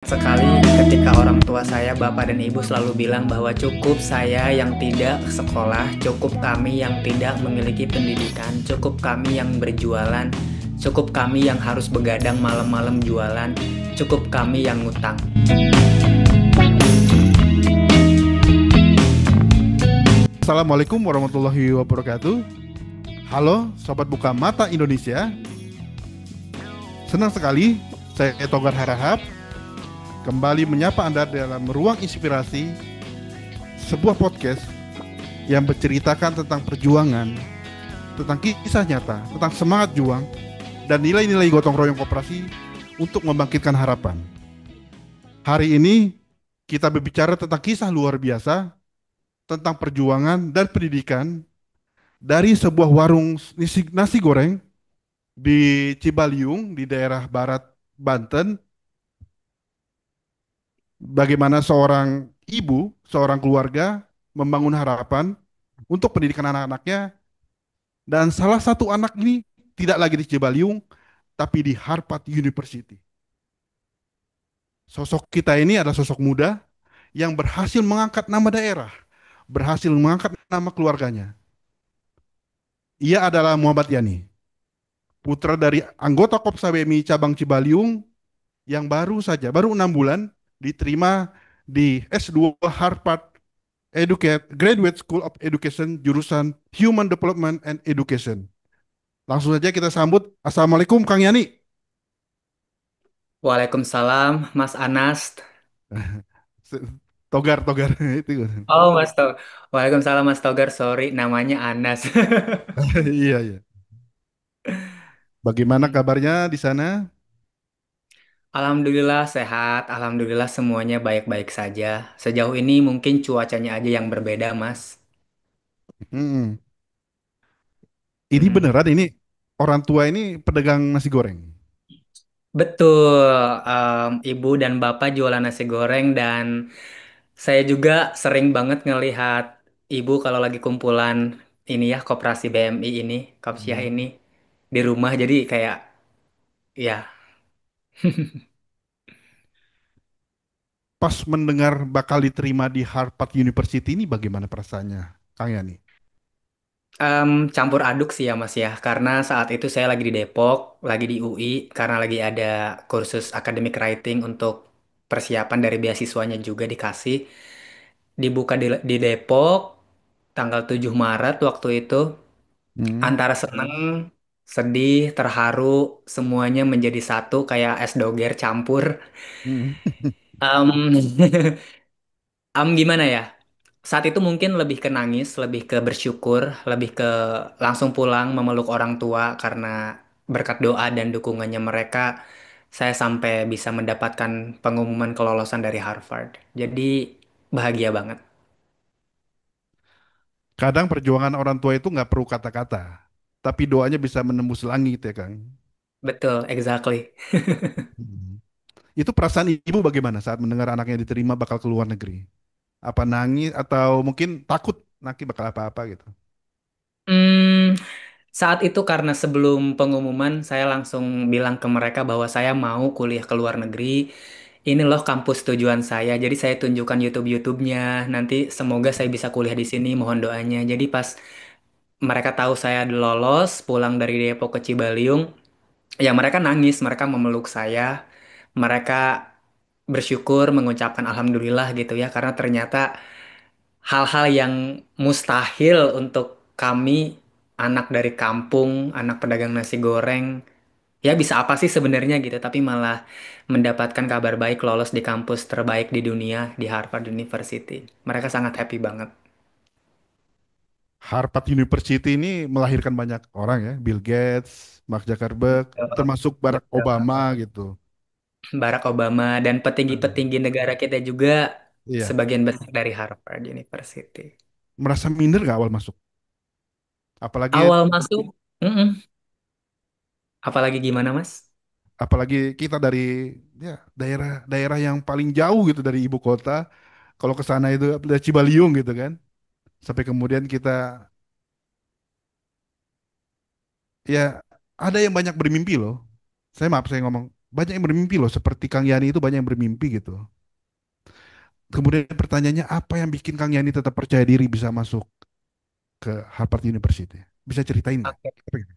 Sekali ketika orang tua saya, bapak dan ibu selalu bilang bahwa cukup saya yang tidak sekolah, cukup kami yang tidak memiliki pendidikan, cukup kami yang berjualan, cukup kami yang harus begadang malam-malam jualan, cukup kami yang ngutang. Assalamualaikum warahmatullahi wabarakatuh. Halo, Sobat Buka Mata Indonesia. Senang sekali saya Togar Harahap kembali menyapa Anda dalam Ruang Inspirasi, sebuah podcast yang menceritakan tentang perjuangan, tentang kisah nyata, tentang semangat juang, dan nilai-nilai gotong royong koperasi untuk membangkitkan harapan. Hari ini kita berbicara tentang kisah luar biasa, tentang perjuangan dan pendidikan dari sebuah warung nasi goreng di Cibaliung di daerah barat Banten, bagaimana seorang ibu, seorang keluarga membangun harapan untuk pendidikan anak-anaknya, dan salah satu anak ini tidak lagi di Cibaliung tapi di Harvard University. Sosok kita ini adalah sosok muda yang berhasil mengangkat nama daerah, berhasil mengangkat nama keluarganya. Ia adalah Muhammad Yani, putra dari anggota Kopsa BMI cabang Cibaliung yang baru 6 bulan diterima di S2 Harvard Graduate School of Education jurusan Human Development and Education. Langsung saja kita sambut. Assalamualaikum Kang Yani. Waalaikumsalam, Mas Anas. Togar itu. Oh, Mas Togar. Waalaikumsalam, Mas Togar. Sorry, namanya Anas. Iya, iya. Bagaimana kabarnya di sana? Alhamdulillah sehat, alhamdulillah semuanya baik-baik saja. Sejauh ini mungkin cuacanya aja yang berbeda, Mas. Hmm. Ini Hmm. beneran ini orang tua ini pedagang nasi goreng. Betul, ibu dan bapak jualan nasi goreng dan saya juga sering banget ngelihat ibu kalau lagi kumpulan ini ya, Koperasi BMI ini, Kopsyah Hmm. ini di rumah. Jadi kayak ya, Pas mendengar bakal diterima di Harvard University ini bagaimana perasaannya, Kang Yani? campur aduk sih ya Mas ya. Karena saat itu saya lagi di Depok, lagi di UI, karena lagi ada kursus academic writing untuk persiapan dari beasiswanya juga dikasih. Dibuka di Depok tanggal 7 Maret waktu itu. Hmm. Antara seneng, sedih, terharu, semuanya menjadi satu kayak es doger campur. Hmm. Em, gimana ya? Saat itu mungkin lebih ke nangis, lebih ke bersyukur, lebih ke langsung pulang memeluk orang tua karena berkat doa dan dukungannya mereka, saya sampai bisa mendapatkan pengumuman kelolosan dari Harvard. Jadi bahagia banget. Kadang perjuangan orang tua itu nggak perlu kata-kata, tapi doanya bisa menembus langit ya Kang. Betul, exactly. Hmm. Itu perasaan ibu bagaimana saat mendengar anaknya diterima bakal ke luar negeri? Apa nangis atau mungkin takut nanti bakal apa-apa gitu? Hmm, Saat itu karena sebelum pengumuman saya langsung bilang ke mereka bahwa saya mau kuliah ke luar negeri. Ini loh kampus tujuan saya. Jadi saya tunjukkan YouTube-nya. Nanti semoga saya bisa kuliah di sini. Mohon doanya. Jadi pas mereka tahu saya lolos pulang dari Depok ke Cibaliung, ya mereka nangis. Mereka memeluk saya. Mereka bersyukur mengucapkan alhamdulillah gitu ya. Karena ternyata hal-hal yang mustahil untuk kami anak dari kampung, anak pedagang nasi goreng, ya bisa apa sih sebenarnya gitu, tapi malah mendapatkan kabar baik lolos di kampus terbaik di dunia di Harvard University. Mereka sangat happy banget. Harvard University ini melahirkan banyak orang ya, Bill Gates, Mark Zuckerberg, Betul, termasuk Barack betul. Obama gitu. Barack Obama dan Hmm. petinggi-petinggi negara kita juga Iya, sebagian besar dari Harvard University. merasa minder nggak awal masuk? Apalagi Awal masuk, mm-mm. Apalagi gimana Mas? apalagi kita dari ya daerah-daerah yang paling jauh gitu dari ibu kota. Kalau ke sana itu dari Cibaliung gitu kan. Sampai kemudian kita ya ada yang banyak bermimpi loh. Saya maaf saya ngomong. banyak yang bermimpi loh, seperti Kang Yani itu banyak yang bermimpi gitu. Kemudian pertanyaannya apa yang bikin Kang Yani tetap percaya diri bisa masuk ke Harvard University? Bisa ceritain nggak? Oke. Apa gitu?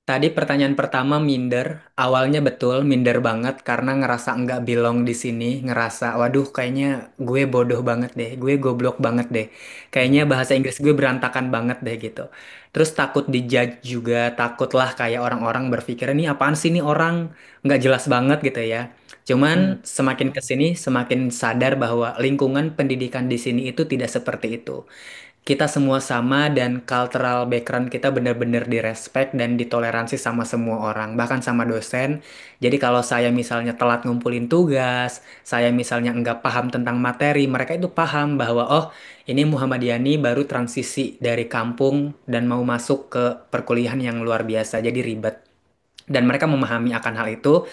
Tadi pertanyaan pertama minder. Awalnya betul minder banget karena ngerasa nggak belong di sini, ngerasa waduh kayaknya gue bodoh banget deh, gue goblok banget deh. Kayaknya Hmm. bahasa Inggris gue berantakan banget deh gitu. Terus takut dijudge juga, takutlah kayak orang-orang berpikir ini apaan sih nih orang nggak jelas banget gitu ya. Cuman Hmm. semakin kesini semakin sadar bahwa lingkungan pendidikan di sini itu tidak seperti itu. Kita semua sama dan cultural background kita benar-benar direspek dan ditoleransi sama semua orang, bahkan sama dosen. Jadi kalau saya misalnya telat ngumpulin tugas, saya misalnya nggak paham tentang materi, mereka itu paham bahwa oh ini Muhammadiyani baru transisi dari kampung dan mau masuk ke perkuliahan yang luar biasa, jadi ribet. Dan mereka memahami akan hal itu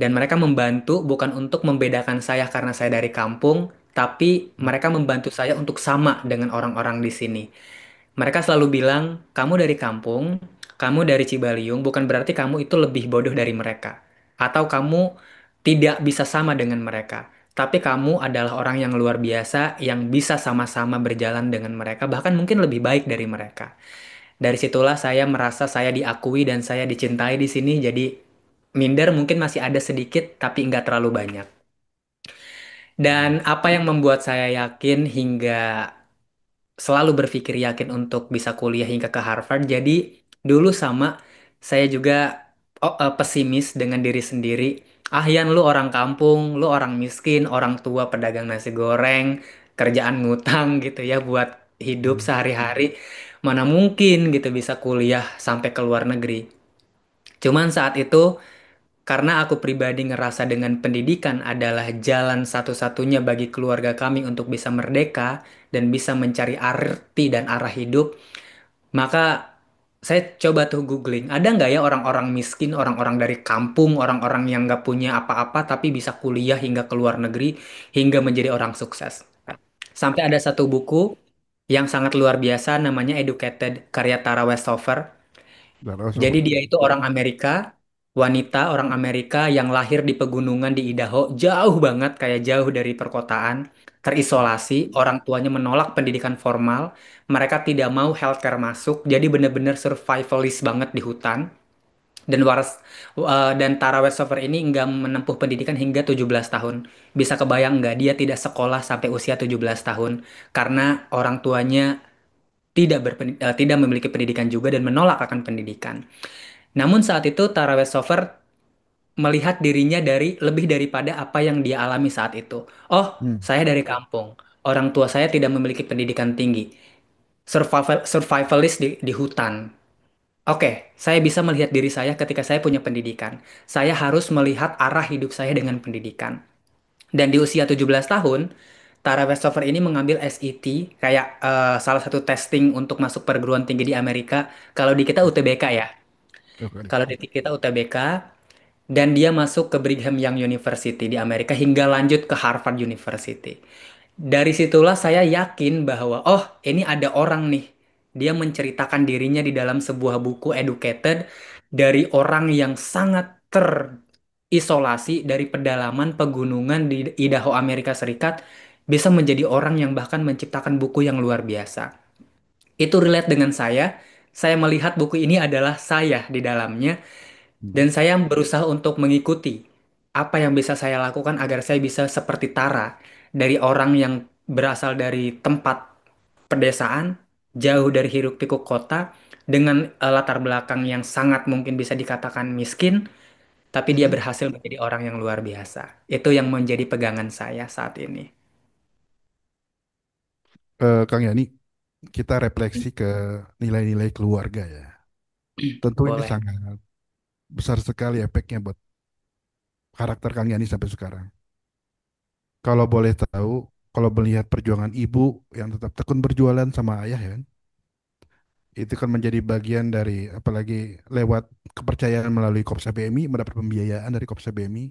dan mereka membantu bukan untuk membedakan saya karena saya dari kampung, tapi Hmm. mereka membantu saya untuk sama dengan orang-orang di sini. Mereka selalu bilang, kamu dari kampung, kamu dari Cibaliung, bukan berarti kamu itu lebih bodoh dari mereka. Atau kamu tidak bisa sama dengan mereka. Tapi kamu adalah orang yang luar biasa, yang bisa sama-sama berjalan dengan mereka, bahkan mungkin lebih baik dari mereka. Dari situlah saya merasa saya diakui dan saya dicintai di sini, jadi minder mungkin masih ada sedikit, tapi nggak terlalu banyak. Dan Hmm. apa yang membuat saya yakin hingga selalu berpikir yakin untuk bisa kuliah hingga ke Harvard. Jadi dulu sama saya juga pesimis dengan diri sendiri. Ah Yan, lu orang kampung, lu orang miskin, orang tua pedagang nasi goreng, kerjaan ngutang gitu ya buat hidup Hmm. sehari-hari. Mana mungkin gitu bisa kuliah sampai ke luar negeri. Cuman saat itu karena aku pribadi ngerasa dengan pendidikan adalah jalan satu-satunya bagi keluarga kami untuk bisa merdeka dan bisa mencari arti dan arah hidup, maka saya coba tuh googling, ada nggak ya orang-orang miskin, orang-orang dari kampung, orang-orang yang nggak punya apa-apa tapi bisa kuliah hingga ke luar negeri, hingga menjadi orang sukses. Sampai ada satu buku yang sangat luar biasa namanya Educated karya Tara Westover. Darah Jadi sobat. dia itu orang Amerika, wanita orang Amerika yang lahir di pegunungan di Idaho, jauh banget, kayak jauh dari perkotaan, terisolasi, orang tuanya menolak pendidikan formal, mereka tidak mau healthcare masuk, jadi benar-benar survivalist banget di hutan. Dan Tara Westover ini nggak menempuh pendidikan hingga 17 tahun. Bisa kebayang nggak dia tidak sekolah sampai usia 17 tahun karena orang tuanya tidak memiliki pendidikan juga dan menolak akan pendidikan. Namun saat itu Tara Westover melihat dirinya dari lebih daripada apa yang dia alami saat itu. Oh, Hmm. saya dari kampung. Orang tua saya tidak memiliki pendidikan tinggi. Survivalist di hutan. Oke, saya bisa melihat diri saya ketika saya punya pendidikan. Saya harus melihat arah hidup saya dengan pendidikan. Dan di usia 17 tahun, Tara Westover ini mengambil SET, kayak salah satu testing untuk masuk perguruan tinggi di Amerika. Kalau di kita UTBK ya. Oke. Kalau di kita UTBK, dan dia masuk ke Brigham Young University di Amerika hingga lanjut ke Harvard University. Dari situlah saya yakin bahwa oh ini ada orang nih. Dia menceritakan dirinya di dalam sebuah buku Educated dari orang yang sangat terisolasi dari pedalaman pegunungan di Idaho Amerika Serikat bisa menjadi orang yang bahkan menciptakan buku yang luar biasa. Itu relate dengan saya. Saya melihat buku ini adalah saya di dalamnya Hmm. dan saya berusaha untuk mengikuti apa yang bisa saya lakukan agar saya bisa seperti Tara, dari orang yang berasal dari tempat pedesaan, jauh dari hiruk-pikuk kota, dengan latar belakang yang sangat mungkin bisa dikatakan miskin, tapi dia Mhm. berhasil menjadi orang yang luar biasa. Itu yang menjadi pegangan saya saat ini. Kang Yani, kita refleksi ke nilai-nilai keluarga ya. Tentu ini Boleh. sangat besar sekali efeknya buat karakter Kang Yani sampai sekarang. Kalau boleh tahu, kalau melihat perjuangan ibu yang tetap tekun berjualan sama ayah ya kan, itu kan menjadi bagian dari apalagi lewat kepercayaan melalui Kopsa BMI, mendapat pembiayaan dari Kopsa BMI.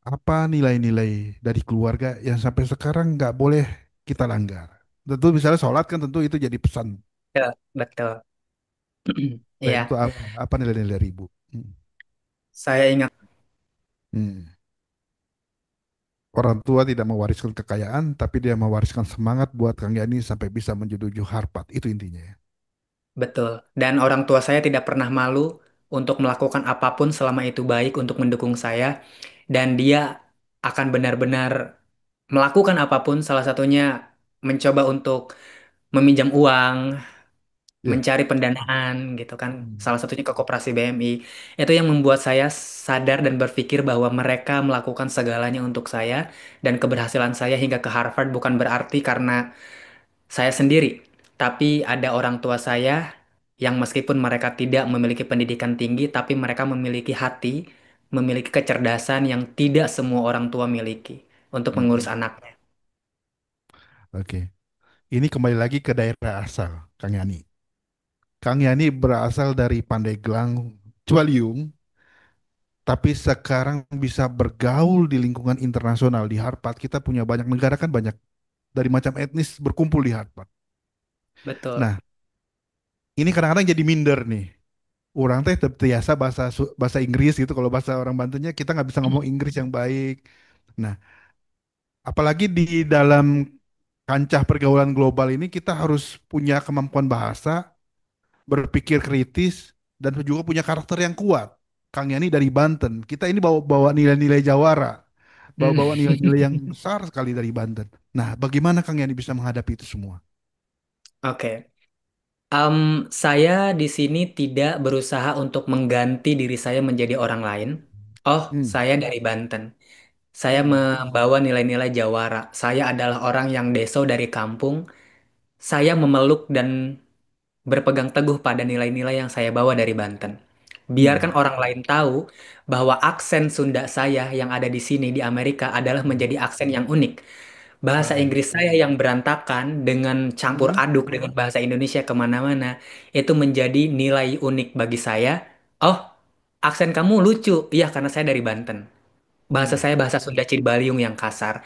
Apa nilai-nilai dari keluarga yang sampai sekarang nggak boleh kita langgar? Tentu misalnya sholat kan tentu itu jadi pesan. Betul, betul. Nah, itu Iya, apa? Apa nilai-nilai dari ibu? Hmm. saya ingat. Hmm. Orang tua tidak mewariskan kekayaan, tapi dia mewariskan semangat buat Kang Yani sampai bisa menjunjung Harpat. Itu intinya ya. Betul. Dan orang tua saya tidak pernah malu untuk melakukan apapun selama itu baik untuk mendukung saya. Dan dia akan benar-benar melakukan apapun, salah satunya mencoba untuk meminjam uang, Iya. mencari pendanaan gitu kan. Hmm. Salah satunya ke Koperasi BMI. Itu yang membuat saya sadar dan berpikir bahwa mereka melakukan segalanya untuk saya dan keberhasilan saya hingga ke Harvard bukan berarti karena saya sendiri, tapi ada orang tua saya yang meskipun mereka tidak memiliki pendidikan tinggi, tapi mereka memiliki hati, memiliki kecerdasan yang tidak semua orang tua miliki untuk mengurus Hmm. anaknya. Oke. Ini kembali lagi ke daerah asal, Kang Yani. Kang Yani berasal dari Pandeglang, Cibaliung, tapi sekarang bisa bergaul di lingkungan internasional di Harvard. Kita punya banyak negara kan banyak dari macam etnis berkumpul di Harvard. Betul. Nah, ini kadang-kadang jadi minder nih. Orang teh terbiasa bahasa Inggris gitu. Kalau bahasa orang Bantunya kita nggak bisa ngomong Inggris yang baik. Nah, apalagi di dalam kancah pergaulan global ini kita harus punya kemampuan bahasa, berpikir kritis, dan juga punya karakter yang kuat. Kang Yani dari Banten. Kita ini bawa nilai-nilai Jawara, Hmm. bawa nilai-nilai yang besar sekali dari Banten. Nah, bagaimana Kang Yani bisa menghadapi itu semua? Oke. Em, saya di sini tidak berusaha untuk mengganti diri saya menjadi orang lain. Oh, Hmm. saya dari Banten. Saya Hmm. membawa nilai-nilai Jawara. Saya adalah orang yang deso dari kampung. Saya memeluk dan berpegang teguh pada nilai-nilai yang saya bawa dari Banten. Biarkan Hmm. orang lain tahu bahwa aksen Sunda saya yang ada di sini di Amerika adalah menjadi aksen yang unik. Bahasa Ah. Inggris saya yang berantakan dengan campur Hmm. aduk dengan bahasa Indonesia kemana-mana, itu menjadi nilai unik bagi saya. Oh, aksen kamu lucu. Iya, karena saya dari Banten. Bahasa Hmm. saya bahasa Sunda Cibaliung yang kasar.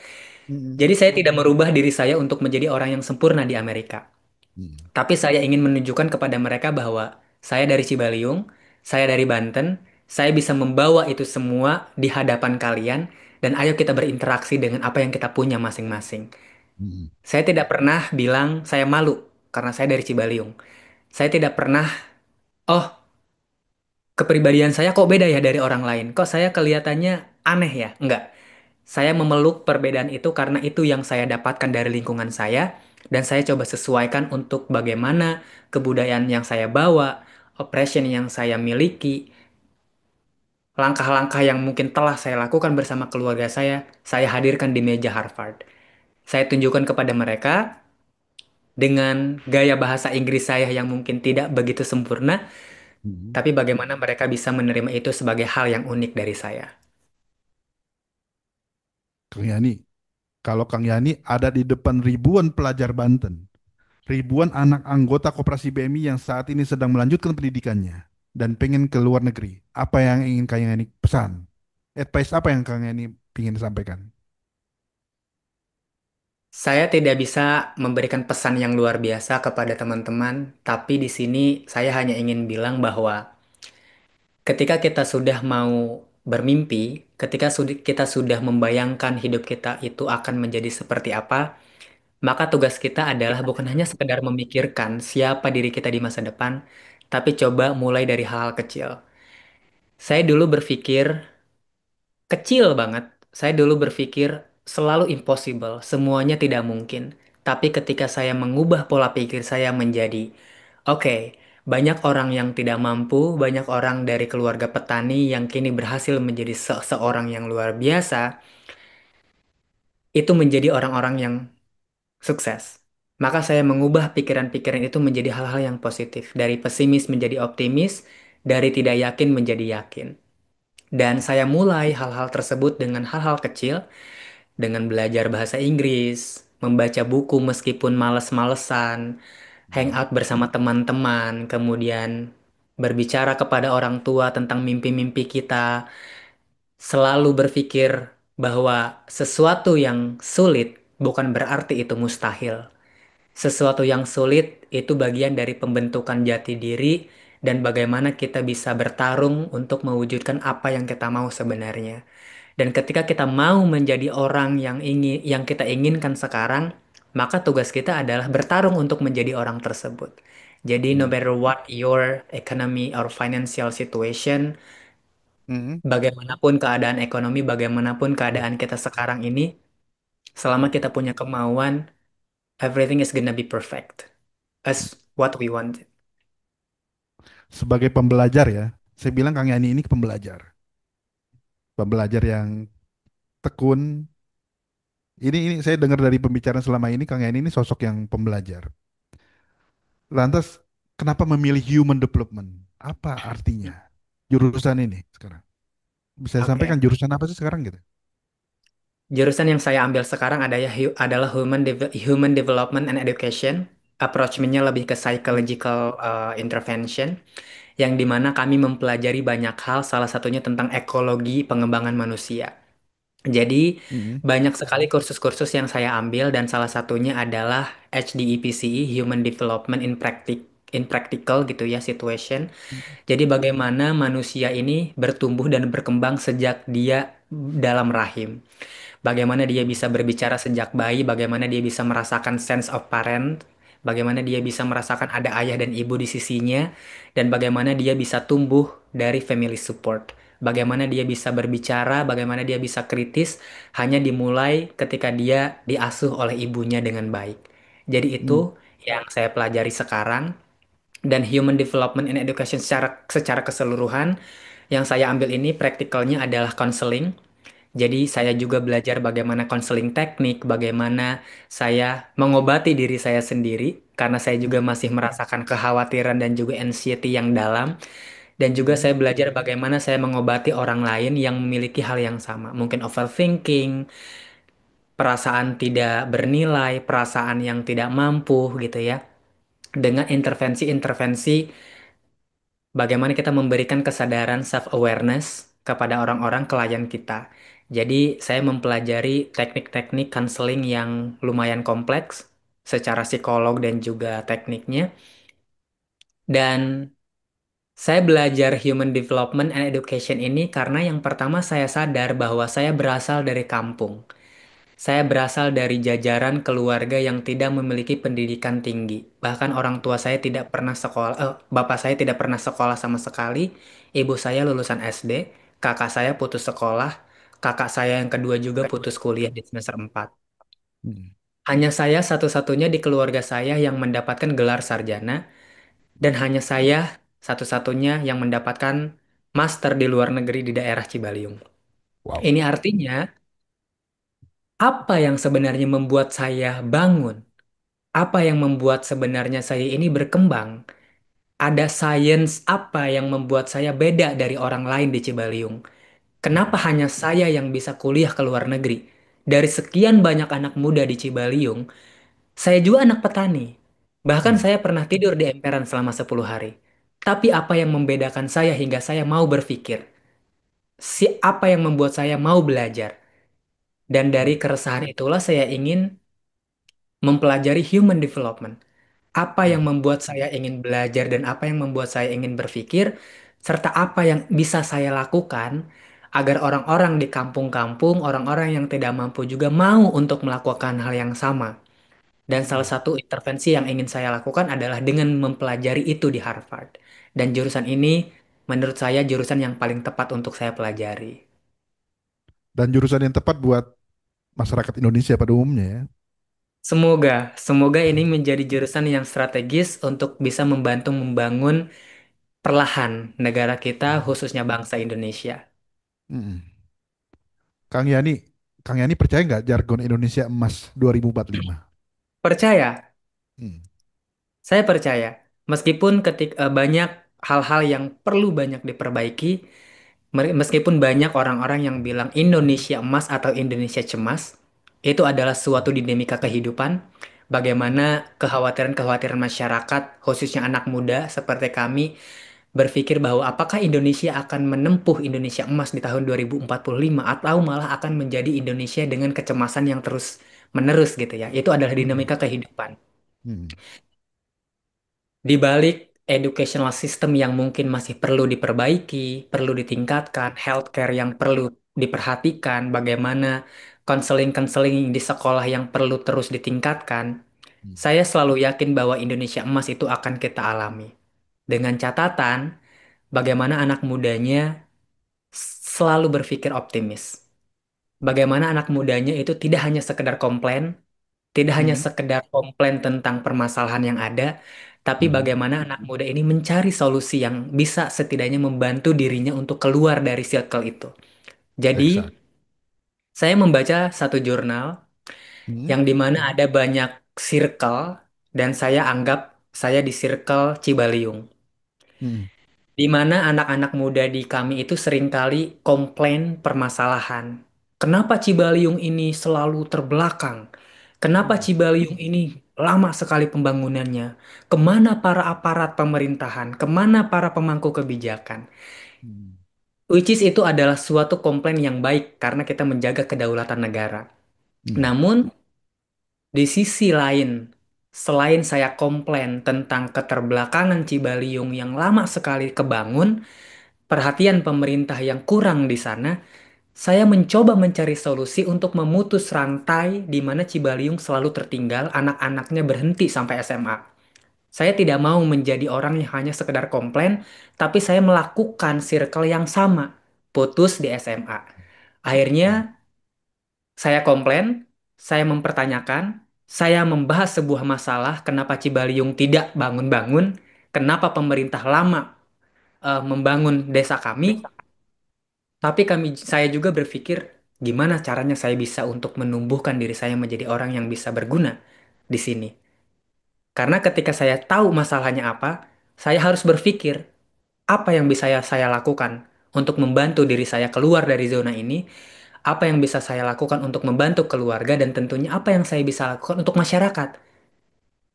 Hmm. Jadi saya tidak merubah diri saya untuk menjadi orang yang sempurna di Amerika. Hmm. Tapi saya ingin menunjukkan kepada mereka bahwa saya dari Cibaliung, saya dari Banten, saya bisa membawa itu semua di hadapan kalian, dan ayo kita berinteraksi dengan apa yang kita punya masing-masing. Hmm. Saya tidak pernah bilang saya malu karena saya dari Cibaliung. Saya tidak pernah, oh, kepribadian saya kok beda ya dari orang lain. Kok saya kelihatannya aneh ya? Enggak. Saya memeluk perbedaan itu karena itu yang saya dapatkan dari lingkungan saya dan saya coba sesuaikan untuk bagaimana kebudayaan yang saya bawa, oppression yang saya miliki, langkah-langkah yang mungkin telah saya lakukan bersama keluarga saya hadirkan di meja Harvard. Saya tunjukkan kepada mereka dengan gaya bahasa Inggris saya yang mungkin tidak begitu sempurna, Hmm. tapi bagaimana mereka bisa menerima itu sebagai hal yang unik dari saya. Kang Yani, kalau Kang Yani ada di depan ribuan pelajar Banten, ribuan anak anggota Koperasi BMI yang saat ini sedang melanjutkan pendidikannya dan pengen ke luar negeri, apa yang ingin Kang Yani pesan? Advice apa yang Kang Yani ingin sampaikan? Saya tidak bisa memberikan pesan yang luar biasa kepada teman-teman, tapi di sini saya hanya ingin bilang bahwa ketika kita sudah mau bermimpi, ketika kita sudah membayangkan hidup kita itu akan menjadi seperti apa, maka tugas kita adalah bukan hanya sekedar memikirkan siapa diri kita di masa depan, tapi coba mulai dari hal-hal kecil. Saya dulu berpikir kecil banget. Saya dulu berpikir selalu impossible, semuanya tidak mungkin. Tapi ketika saya mengubah pola pikir saya menjadi, oke, banyak orang yang tidak mampu, banyak orang dari keluarga petani yang kini berhasil menjadi seorang yang luar biasa, itu menjadi orang-orang yang sukses. Maka saya mengubah pikiran-pikiran itu menjadi hal-hal yang positif, dari pesimis menjadi optimis, dari tidak yakin menjadi yakin. Dan saya mulai hal-hal tersebut dengan hal-hal kecil, dengan belajar bahasa Inggris, membaca buku meskipun males-malesan, Hmm. hangout bersama teman-teman, kemudian berbicara kepada orang tua tentang mimpi-mimpi kita, selalu berpikir bahwa sesuatu yang sulit bukan berarti itu mustahil. Sesuatu yang sulit itu bagian dari pembentukan jati diri dan bagaimana kita bisa bertarung untuk mewujudkan apa yang kita mau sebenarnya. Dan ketika kita mau menjadi orang yang kita inginkan sekarang, maka tugas kita adalah bertarung untuk menjadi orang tersebut. Jadi no Hmm. matter what your economy or financial situation, Hmm. bagaimanapun keadaan ekonomi, bagaimanapun keadaan kita sekarang ini, selama kita punya kemauan, everything is gonna be perfect as what we want. Sebagai pembelajar ya, saya bilang Kang Yani ini pembelajar. Pembelajar yang tekun. Ini saya dengar dari pembicaraan selama ini Kang Yani ini sosok yang pembelajar. Lantas kenapa memilih human development? Apa artinya jurusan ini sekarang? Bisa sampaikan Oke. jurusan apa sih sekarang gitu? Jurusan yang saya ambil sekarang adalah Human Development and Education. Approach-nya lebih ke Hmm. psychological intervention, yang dimana kami mempelajari banyak hal, salah satunya tentang ekologi pengembangan manusia. Jadi, Hmm. banyak sekali kursus-kursus yang saya ambil, dan salah satunya adalah HDEPCE, Human Development in Practical gitu ya, Situation. Jadi, bagaimana manusia ini bertumbuh dan berkembang sejak dia dalam rahim. Bagaimana dia bisa berbicara sejak bayi, bagaimana dia bisa merasakan sense of parent, bagaimana dia bisa merasakan ada ayah dan ibu di sisinya, dan bagaimana dia bisa tumbuh dari family support. Bagaimana dia bisa berbicara, bagaimana dia bisa kritis, hanya dimulai ketika dia diasuh oleh ibunya dengan baik. Jadi Hmm. itu yang saya pelajari sekarang, dan Human Development and Education secara keseluruhan yang saya ambil ini praktikalnya adalah counseling. Jadi saya juga belajar bagaimana konseling teknik, bagaimana saya mengobati diri saya sendiri, karena saya juga Hmm. masih merasakan kekhawatiran dan juga anxiety yang dalam. Dan juga Hmm. saya belajar bagaimana saya mengobati orang lain yang memiliki hal yang sama. Mungkin overthinking, perasaan tidak bernilai, perasaan yang tidak mampu gitu ya. Dengan intervensi-intervensi, bagaimana kita memberikan kesadaran self-awareness kepada orang-orang klien kita. Jadi, saya mempelajari teknik-teknik counseling yang lumayan kompleks secara psikolog dan juga tekniknya. Dan saya belajar Human Development and Education ini karena yang pertama saya sadar bahwa saya berasal dari kampung. Saya berasal dari jajaran keluarga yang tidak memiliki pendidikan tinggi. Bahkan orang tua saya tidak pernah sekolah, bapak saya tidak pernah sekolah sama sekali. Ibu saya lulusan SD, kakak saya putus sekolah, kakak saya yang kedua juga putus kuliah di semester 4. Hmm. Hanya saya satu-satunya di keluarga saya yang mendapatkan gelar sarjana, dan hanya saya satu-satunya yang mendapatkan master di luar negeri di daerah Cibaliung. Wow. Ini artinya, apa yang sebenarnya membuat saya bangun? Apa yang membuat sebenarnya saya ini berkembang? Ada sains apa yang membuat saya beda dari orang lain di Cibaliung? Kenapa Hmm. hanya saya yang bisa kuliah ke luar negeri? Dari sekian banyak anak muda di Cibaliung, saya juga anak petani. Bahkan Hmm. saya pernah tidur di emperan selama 10 hari. Tapi apa yang membedakan saya hingga saya mau berpikir? Apa yang membuat saya mau belajar? Dan dari Hmm. keresahan itulah saya ingin mempelajari human development. Apa yang Hmm. membuat saya ingin belajar dan apa yang membuat saya ingin berpikir, serta apa yang bisa saya lakukan agar orang-orang di kampung-kampung, orang-orang yang tidak mampu juga mau untuk melakukan hal yang sama. Dan salah Hmm. satu intervensi yang ingin saya lakukan adalah dengan mempelajari itu di Harvard. Dan jurusan ini menurut saya jurusan yang paling tepat untuk saya pelajari. Dan jurusan yang tepat buat masyarakat Indonesia pada umumnya ya. Semoga, semoga ini menjadi jurusan yang strategis untuk bisa membantu membangun perlahan negara kita, khususnya bangsa Indonesia. Hmm. Kang Yani, Kang Yani percaya nggak jargon Indonesia Emas 2045? Percaya, Hmm. saya percaya. Meskipun banyak hal-hal yang perlu banyak diperbaiki, meskipun banyak orang-orang yang bilang Indonesia emas atau Indonesia cemas, itu adalah suatu dinamika kehidupan. Bagaimana kekhawatiran-kekhawatiran masyarakat, khususnya anak muda seperti kami, berpikir bahwa apakah Indonesia akan menempuh Indonesia emas di tahun 2045 atau malah akan menjadi Indonesia dengan kecemasan yang terus menerus gitu ya. Itu adalah Hmm. dinamika kehidupan. Hmm. Di balik educational system yang mungkin masih perlu diperbaiki, perlu ditingkatkan, healthcare yang perlu diperhatikan, bagaimana konseling-konseling di sekolah yang perlu terus ditingkatkan. Hmm. Saya selalu yakin bahwa Indonesia emas itu akan kita alami. Dengan catatan, bagaimana anak mudanya selalu berpikir optimis. Bagaimana anak mudanya itu tidak hanya sekedar komplain, tidak hanya Hmm. sekedar komplain tentang permasalahan yang ada, tapi Hmm. bagaimana anak muda ini mencari solusi yang bisa setidaknya membantu dirinya untuk keluar dari circle itu. Jadi, Exact. saya membaca satu jurnal Hmm. yang dimana ada banyak circle, dan saya anggap saya di circle Cibaliung. Hmm. Di mana anak-anak muda di kami itu seringkali komplain permasalahan. Kenapa Cibaliung ini selalu terbelakang? Kenapa Hmm. Cibaliung ini lama sekali pembangunannya? Kemana para aparat pemerintahan? Kemana para pemangku kebijakan? Hmm. Which is itu adalah suatu komplain yang baik karena kita menjaga kedaulatan negara. Hmm. Namun, di sisi lain, selain saya komplain tentang keterbelakangan Cibaliung yang lama sekali kebangun, perhatian pemerintah yang kurang di sana, saya mencoba mencari solusi untuk memutus rantai di mana Cibaliung selalu tertinggal, anak-anaknya berhenti sampai SMA. Saya tidak mau menjadi orang yang hanya sekedar komplain, tapi saya melakukan circle yang sama, putus di SMA. Akhirnya, Hmm. saya komplain, saya mempertanyakan, saya membahas sebuah masalah kenapa Cibaliung tidak bangun-bangun, kenapa pemerintah lama membangun desa kami. Tapi saya juga berpikir, gimana caranya saya bisa untuk menumbuhkan diri saya menjadi orang yang bisa berguna di sini. Karena ketika saya tahu masalahnya apa, saya harus berpikir, apa yang bisa saya lakukan untuk membantu diri saya keluar dari zona ini, apa yang bisa saya lakukan untuk membantu keluarga, dan tentunya apa yang saya bisa lakukan untuk masyarakat.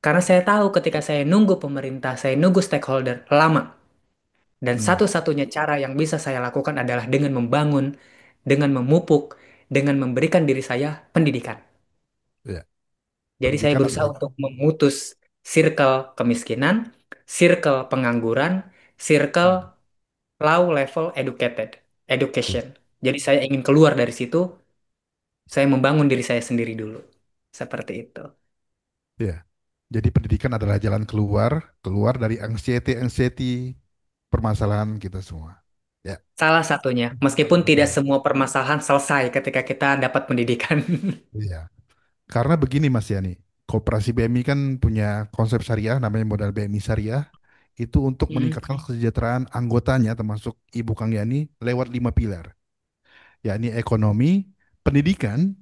Karena saya tahu ketika saya nunggu pemerintah, saya nunggu stakeholder lama. Dan Hmm. satu-satunya cara yang bisa saya lakukan adalah dengan membangun, dengan memupuk, dengan memberikan diri saya pendidikan. Ya, Jadi saya pendidikan berusaha adalah. untuk memutus circle kemiskinan, circle pengangguran, circle Hmm. low level education. Ya. Jadi saya ingin keluar dari situ, saya membangun diri saya sendiri dulu. Seperti itu. Ya. Jadi pendidikan adalah jalan keluar, keluar dari anxiety permasalahan kita semua. Ya. Salah satunya, meskipun tidak Ya. semua permasalahan selesai ketika kita dapat pendidikan. Iya. Karena begini Mas Yani, Koperasi BMI kan punya konsep syariah namanya modal BMI syariah itu untuk Hmm. meningkatkan kesejahteraan anggotanya termasuk Ibu Kang Yani lewat 5 pilar, yakni ekonomi, pendidikan,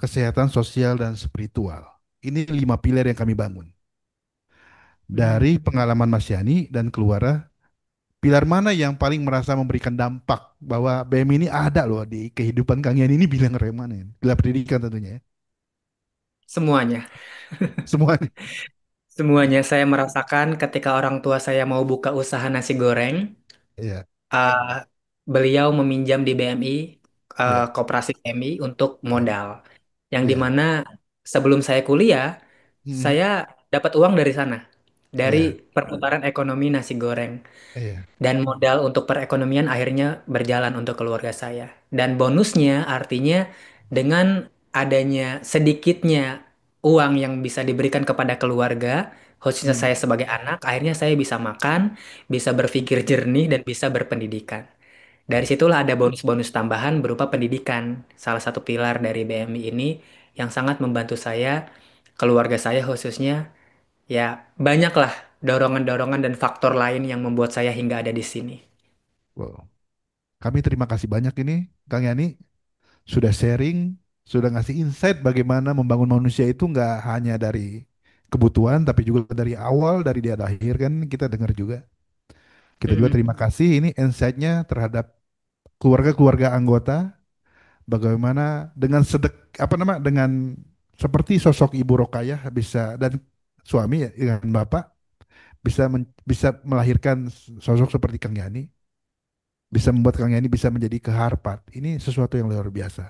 kesehatan sosial dan spiritual. Ini 5 pilar yang kami bangun. Hmm. Dari pengalaman Mas Yani dan keluarga, pilar mana yang paling merasa memberikan dampak bahwa BMI ini ada loh di kehidupan Kang Yani ini bilang yang mana? Pilar pendidikan tentunya ya. Semuanya. Semuanya. Semuanya saya merasakan ketika orang tua saya mau buka usaha nasi goreng, Iya, eh, beliau meminjam di BMI, iya, Koperasi BMI untuk iya, modal. Yang iya. dimana sebelum saya kuliah, Hmm. saya dapat uang dari sana, dari Iya, perputaran ekonomi nasi goreng. iya. Dan modal untuk perekonomian akhirnya berjalan untuk keluarga saya. Dan bonusnya artinya dengan adanya sedikitnya uang yang bisa diberikan kepada keluarga, khususnya Hmm. saya sebagai anak, akhirnya saya bisa makan, bisa berpikir jernih, dan bisa berpendidikan. Dari situlah ada bonus-bonus tambahan berupa pendidikan, salah satu pilar dari BMI ini yang sangat membantu saya, keluarga saya khususnya, ya banyaklah dorongan-dorongan dan faktor lain yang membuat saya hingga ada di sini. Wow. Kami terima kasih banyak ini, Kang Yani, sudah sharing, sudah ngasih insight bagaimana membangun manusia itu nggak hanya dari kebutuhan, tapi juga dari awal, dari dia lahir kan kita dengar juga. Kita juga Mm-mm. terima kasih ini insight-nya terhadap keluarga-keluarga anggota, bagaimana dengan apa nama, dengan seperti sosok Ibu Rokayah bisa dan suami ya, dengan Bapak bisa melahirkan sosok seperti Kang Yani, bisa membuat Kang Yani bisa menjadi ke Harvard. Ini sesuatu yang luar biasa.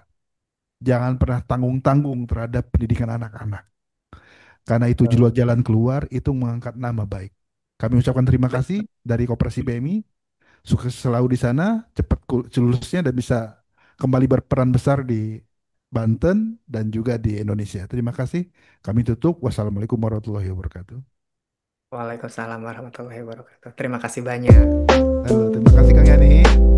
Jangan pernah tanggung-tanggung terhadap pendidikan anak-anak. Karena itu jalan keluar, itu mengangkat nama baik. Kami ucapkan terima kasih Betul. dari Koperasi PMI. Sukses selalu di sana, cepat lulusnya dan bisa kembali berperan besar di Banten dan juga di Indonesia. Terima kasih. Kami tutup. Wassalamualaikum warahmatullahi wabarakatuh. Waalaikumsalam warahmatullahi wabarakatuh. Terima kasih banyak. Halo, terima kasih Kang Yani.